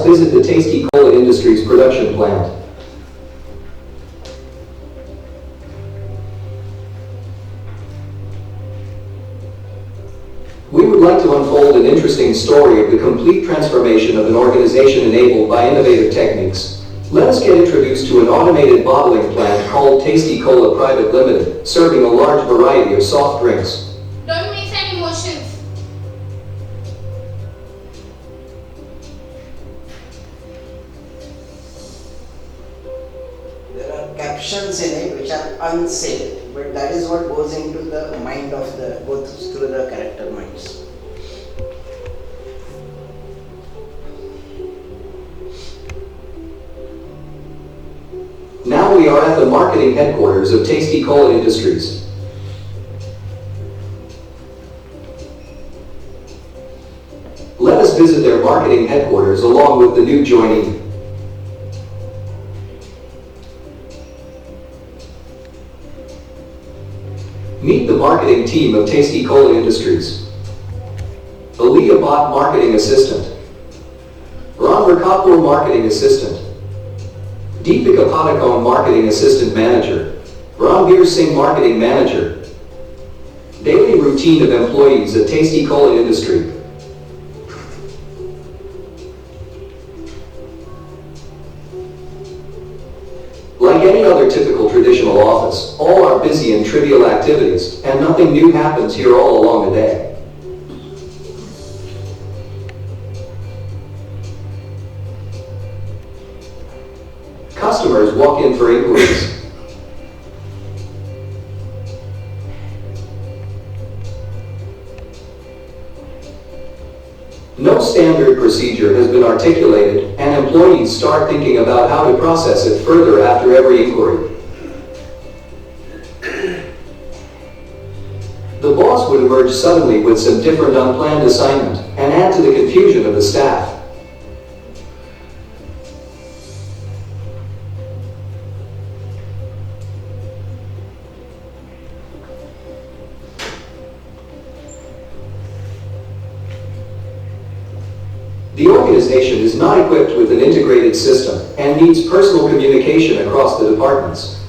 visit the Tasty Cola Industries production plant. We would like to unfold an interesting story of the complete transformation of an organization enabled by innovative techniques. Let us get introduced to an automated bottling plant called Tasty Cola Private Limited, serving a large variety of soft drinks. Don't mix any emotions. There are captions in it which are unsaid, but that is what goes into the mind of goes through the character minds. Now we are at the marketing headquarters of Tasty Cola Industries. Let us visit their marketing headquarters along with the new joinee. Meet the marketing team of Tasty Cola Industries. Aliyah Bhatt, Marketing Assistant. Ranveer Kapoor, Marketing Assistant. Deepika Padukone, Marketing Assistant Manager. Ranveer Singh, Marketing Manager. Daily routine of employees at Tasty Cola Industry. Like any other typical traditional office, all are busy in trivial activities, and nothing new happens here all along the day. Customers walk in for inquiries. No standard procedure has been articulated, and employees start thinking about how to process it further after every inquiry. The boss would emerge suddenly with some different unplanned assignment, and add to the confusion of the staff. The organization is not equipped with an integrated system and needs personal communication across the departments.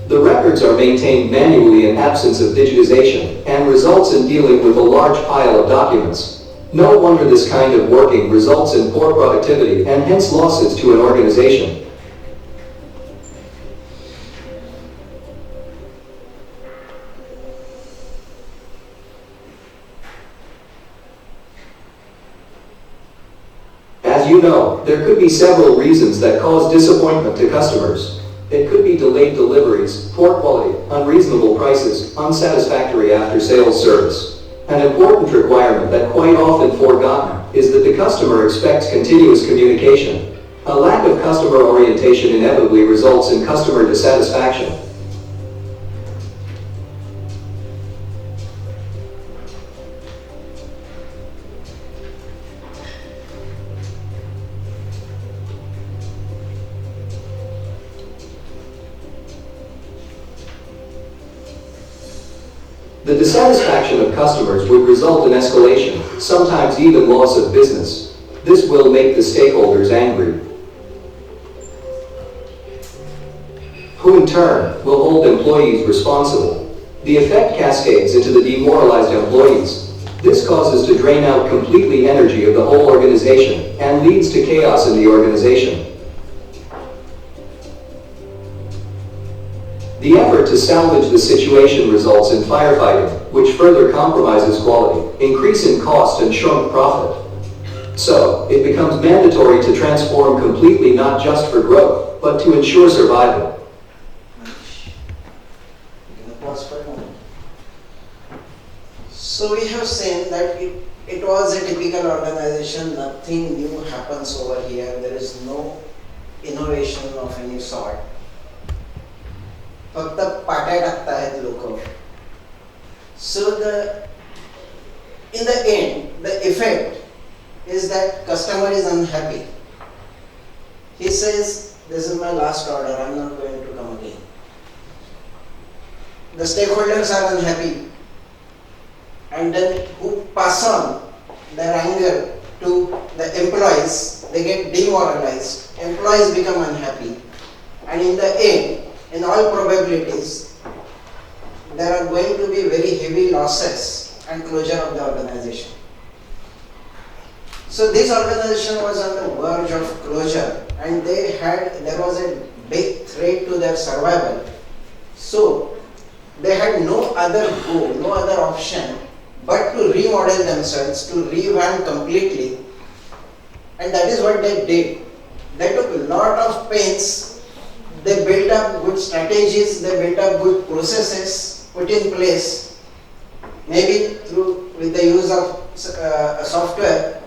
The records are maintained manually in absence of digitization and results in dealing with a large pile of documents. No wonder this kind of working results in poor productivity and hence losses to an organization. As you know, there could be several reasons that cause disappointment to customers. It could be delayed deliveries, poor quality, unreasonable prices, unsatisfactory after-sales service. An important requirement that quite often forgotten is that the customer expects continuous communication. A lack of customer orientation inevitably results in customer dissatisfaction. The dissatisfaction of customers would result in escalation, sometimes even loss of business. This will make the stakeholders angry, who in turn will hold employees responsible. The effect cascades into the demoralized employees. This causes to drain out completely energy of the whole organization and leads to chaos in the organization. The effort to salvage the situation results in firefighting, which further compromises quality, increase in cost and shrunk profit. So, it becomes mandatory to transform completely not just for growth, but to ensure survival. So we have seen that it was a typical organization, nothing new happens over here, there is no innovation of any sort. फक्त पाट्या टाकतायत लोक. So in the end, the effect is that customer is unhappy. He says, this is my last order, I'm not going to come again. The stakeholders are unhappy, and then who pass on their anger to the employees, they get demoralized, employees become unhappy, and in the end, in all probabilities, there are going to be very heavy losses and closure of the organization. So this organization was on the verge of closure, and there was a big threat to their survival. So they had no other goal, no other option but to remodel themselves, to revamp completely, and that is what they did. They took a lot of pains, they built up good strategies, they built up good processes, put in place, maybe with the use of software,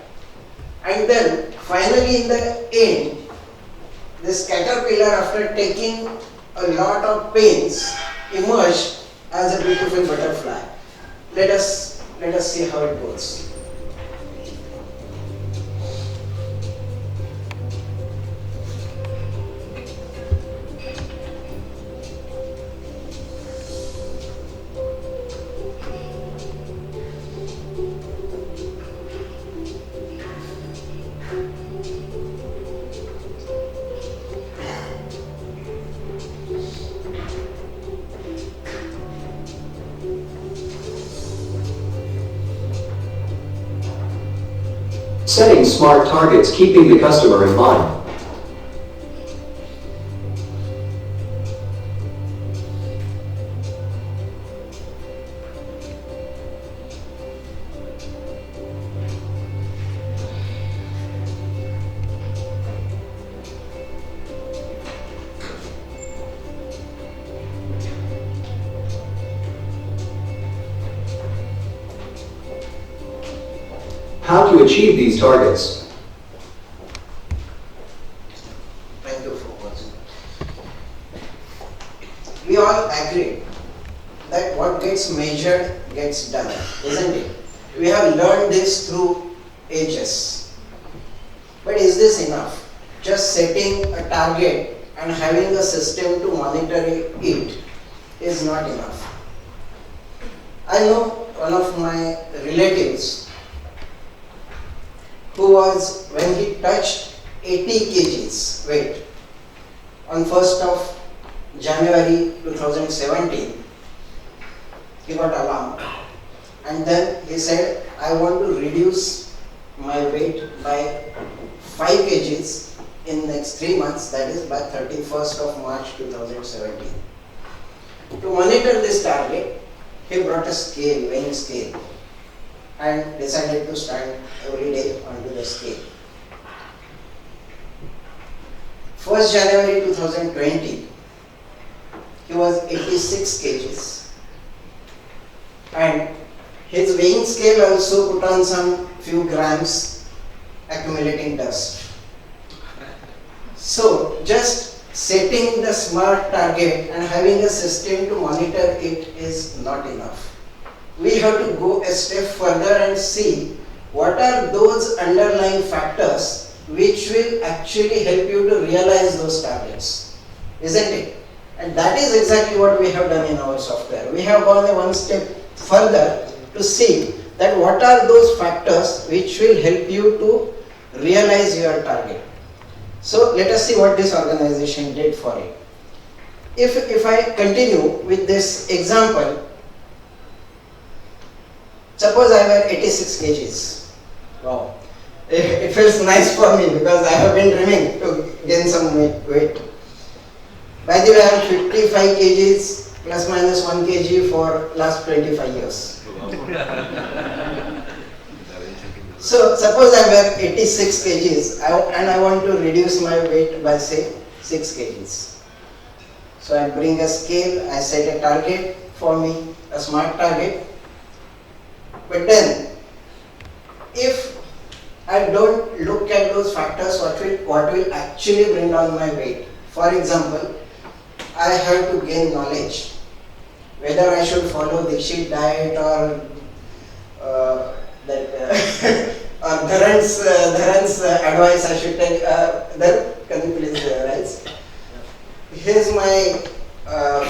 and then finally in the end, this caterpillar, after taking a lot of pains, emerged as a beautiful butterfly. Let us see how it goes. Setting smart targets, keeping the customer in mind. How to achieve these targets. Thank you for watching. We all agree that what gets measured gets done, isn't it? We have learned this through ages. But is this enough? Just setting a target and having a system to monitor it is not enough. I know one of my relatives who was, when he touched 80 kgs weight on 1st of January 2017, he got alarmed. And then he said, I want to reduce my weight by 5 kgs in next 3 months, that is by 31st of March 2017. To monitor this target, he brought a scale, weighing scale, and decided to stand every day onto the scale. 1st January 2020, he was 86 kgs, and his weighing scale also put on some few grams accumulating dust. So just setting the smart target and having a system to monitor it is not enough. We have to go a step further and see what are those underlying factors which will actually help you to realize those targets, isn't it? And that is exactly what we have done in our software. We have gone one step further to see that what are those factors which will help you to realize your target. So let us see what this organization did for it. If I continue with this example, suppose I wear 86 kgs. Wow. It feels nice for me because I have been dreaming to gain some weight. By the way, I am 55 kgs plus minus 1 kg for last 25 years. So suppose I wear 86 kgs and I want to reduce my weight by say 6 kgs. So I bring a scale, I set a target for me, a smart target. But then, if I don't look at those factors, what will actually bring down my weight? For example, I have to gain knowledge, whether I should follow Dikshit diet or Dharan's advice I should take. Can you please rise? Here's my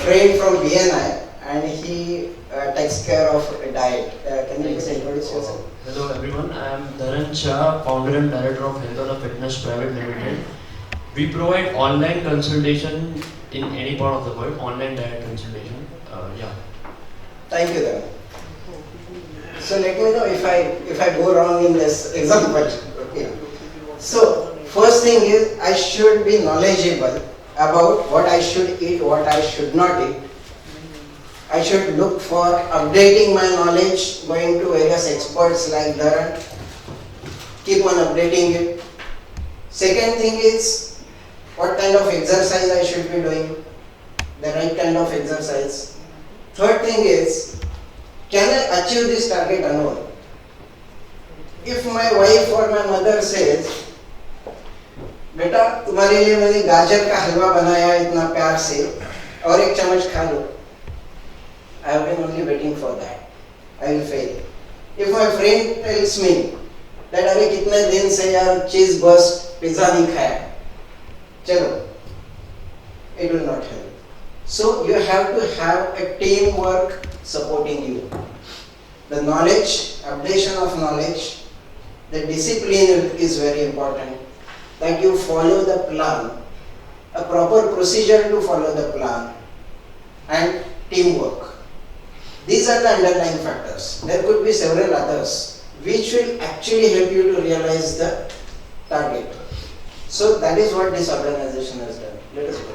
friend from BNI, and he takes care of diet. Can you please introduce yourself? Hello everyone, I am Dharan Shah, founder and director of Health of Fitness Private Limited. We provide online consultation in any part of the world, online direct consultation. Yeah. Thank you then. So let me know if I go wrong in this example. Okay. So first thing is I should be knowledgeable about what I should eat, what I should not eat. I should look for updating my knowledge, going to various experts like that, keep on updating it. Second thing is what kind of exercise I should be doing, the right kind of exercise. Third thing is, can I achieve this target alone? If my wife or my mother says, बेटा तुम्हारे लिए मैंने गाजर का हलवा बनाया है इतना प्यार से और एक चम्मच खा लो, I have been only waiting for that. I will fail. If my friend tells me that अरे कितने दिन से यार चीज बर्स्ट पिज्जा नहीं खाया, चलो, it will not help. So you have to have a teamwork supporting you. The knowledge, updation of knowledge, the discipline is very important. That you follow the plan, a proper procedure to follow the plan, and teamwork. These are the underlying factors. There could be several others which will actually help you to realize the target. So that is what this organization has done. Let us go.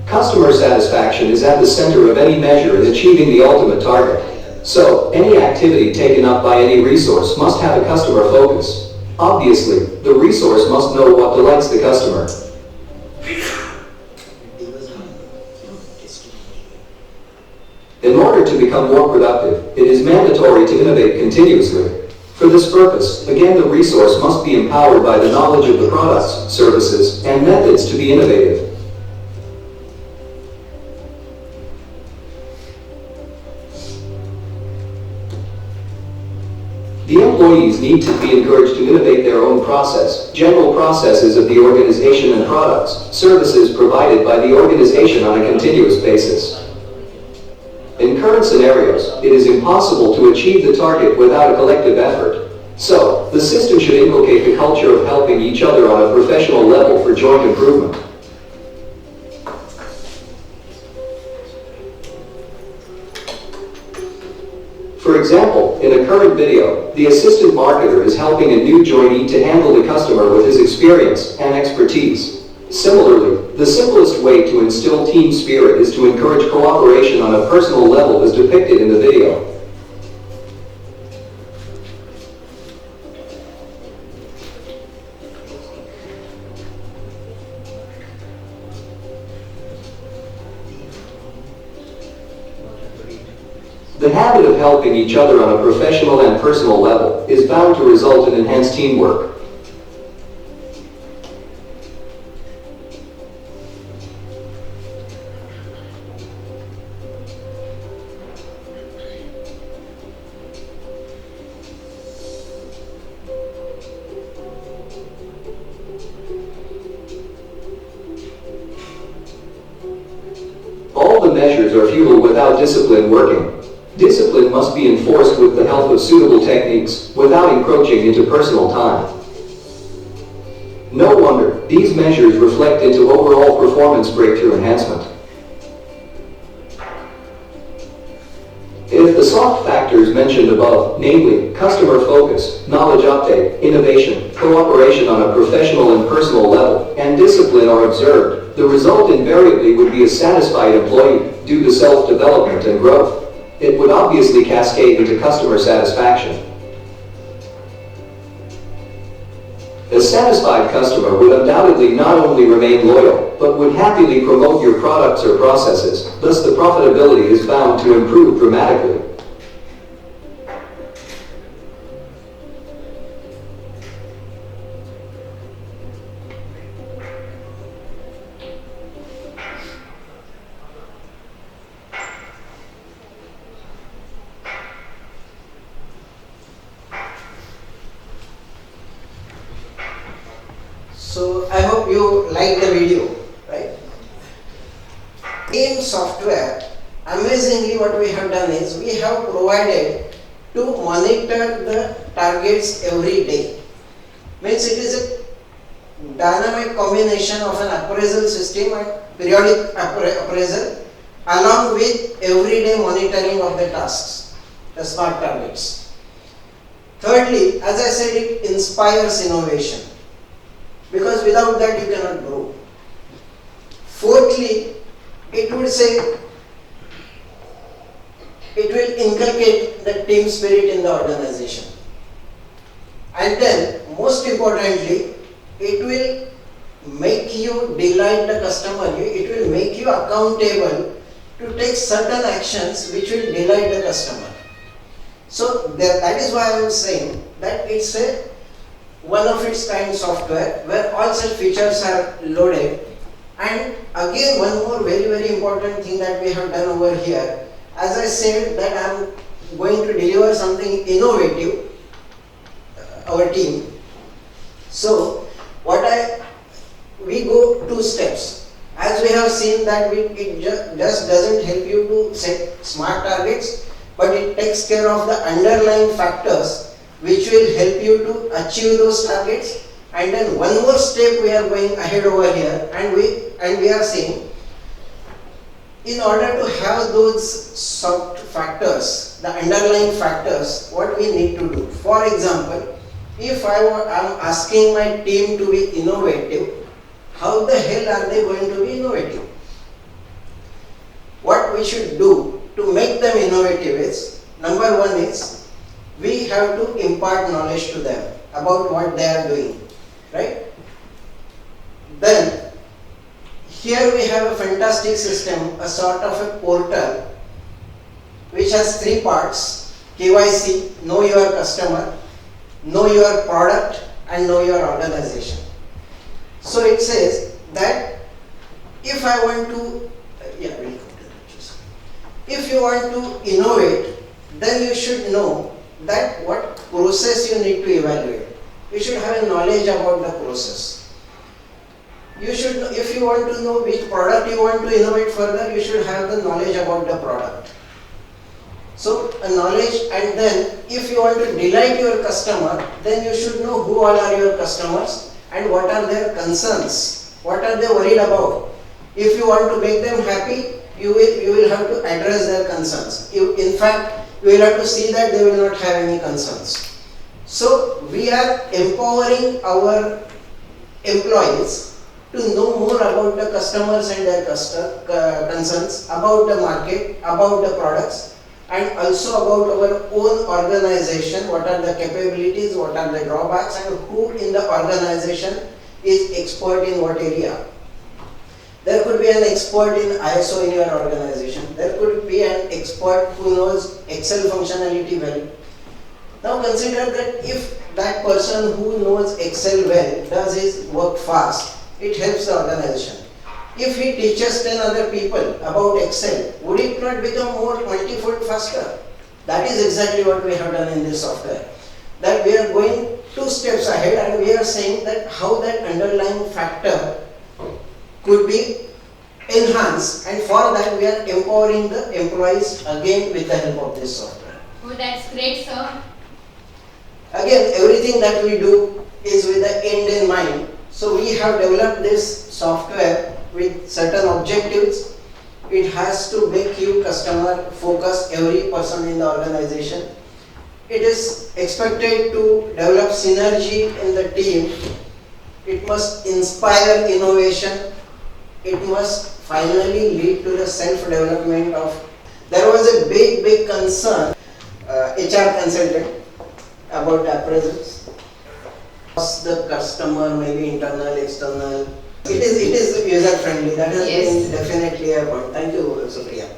Customer satisfaction is at the center of any measure in achieving the ultimate target. So, any activity taken up by any resource must have a customer focus. Obviously, the resource must know what delights the customer. In order to become more productive, it is mandatory to innovate continuously. For this purpose, again the resource must be empowered by the knowledge of the products, services, and methods to be innovative. The employees need to be encouraged to innovate their own process, general processes of the organization and products, services provided by the organization on a continuous basis. In current scenarios, it is impossible to achieve the target without a collective effort. So, the system should inculcate the culture of helping each other on a professional level for joint improvement. For example, in a current video, the assistant marketer is helping a new joinee to handle the customer with his experience and expertise. Similarly, the simplest way to instill team spirit is to encourage cooperation on a personal level as depicted in the video. The habit of helping each other on a professional and personal level is bound to result in enhanced teamwork. All the measures are futile without discipline working. Discipline must be enforced with the help of suitable techniques, without encroaching into personal time. No wonder, these measures reflect into overall performance breakthrough enhancement. If the soft factors mentioned above, namely, customer focus, knowledge update, innovation, cooperation on a professional and personal level, and discipline are observed, the result invariably would be a satisfied employee, due to self-development and growth. It would obviously cascade into customer satisfaction. A satisfied customer would undoubtedly not only remain loyal, but would happily promote your products or processes, thus the profitability is bound to improve dramatically. So I hope you like the video, right? In software, amazingly what we have done is we have provided to monitor the targets every day. Means it is a dynamic combination of an appraisal system and periodic appraisal along with everyday monitoring of the tasks, the smart targets. Thirdly, as I said, it inspires innovation because without that you cannot grow. Fourthly, it would say it will inculcate the team spirit in the organization. And then, most importantly, it will make you delight the customer. It will make you accountable to take certain actions which will delight the customer. So that is why I was saying that it's a one of its kind software where all such features are loaded. And again, one more very important thing that we have done over here. As I said that I am going to deliver something innovative, our team. So we go 2 steps. As we have seen that it just doesn't help you to set smart targets, but it takes care of the underlying factors which will help you to achieve those targets. And then one more step we are going ahead over here, and we are saying in order to have those soft factors, the underlying factors, what we need to do. For example, if I am asking my team to be innovative, how the hell are they going to be innovative? What we should do to make them innovative is, number one is, we have to impart knowledge to them about what they are doing, right? Then, here we have a fantastic system, a sort of a portal, which has 3 parts: KYC, know your customer, know your product, and know your organization. So it says that if I want to, if you want to innovate, then you should know that what process you need to evaluate. You should have a knowledge about the process. You should, if you want to know which product you want to innovate further, you should have the knowledge about the product. So a knowledge, and then if you want to delight your customer, then you should know who all are your customers and what are their concerns, what are they worried about. If you want to make them happy, you will have to address their concerns. In fact, you will have to see that they will not have any concerns. So we are empowering our employees to know more about the customers and their concerns, about the market, about the products, and also about our own organization, what are the capabilities, what are the drawbacks, and who in the organization is expert in what area. There could be an expert in ISO in your organization. There could be an expert who knows Excel functionality well. Now consider that if that person who knows Excel well does his work fast, it helps the organization. If he teaches 10 other people about Excel, would it not become more multi-fold faster? That is exactly what we have done in this software. That we are going 2 steps ahead, and we are saying that how that underlying factor could be enhanced, and for that we are empowering the employees again with the help of this software. Oh, that's great, sir. Again, everything that we do is with the end in mind. So we have developed this software with certain objectives. It has to make you customer focus, every person in the organization. It is expected to develop synergy in the team. It must inspire innovation. It must finally lead to the self-development of. There was a big concern, HR consultant, about the appraisals. The customer, maybe internal, external. It is user friendly. That has been definitely a point. Thank you, Supriya.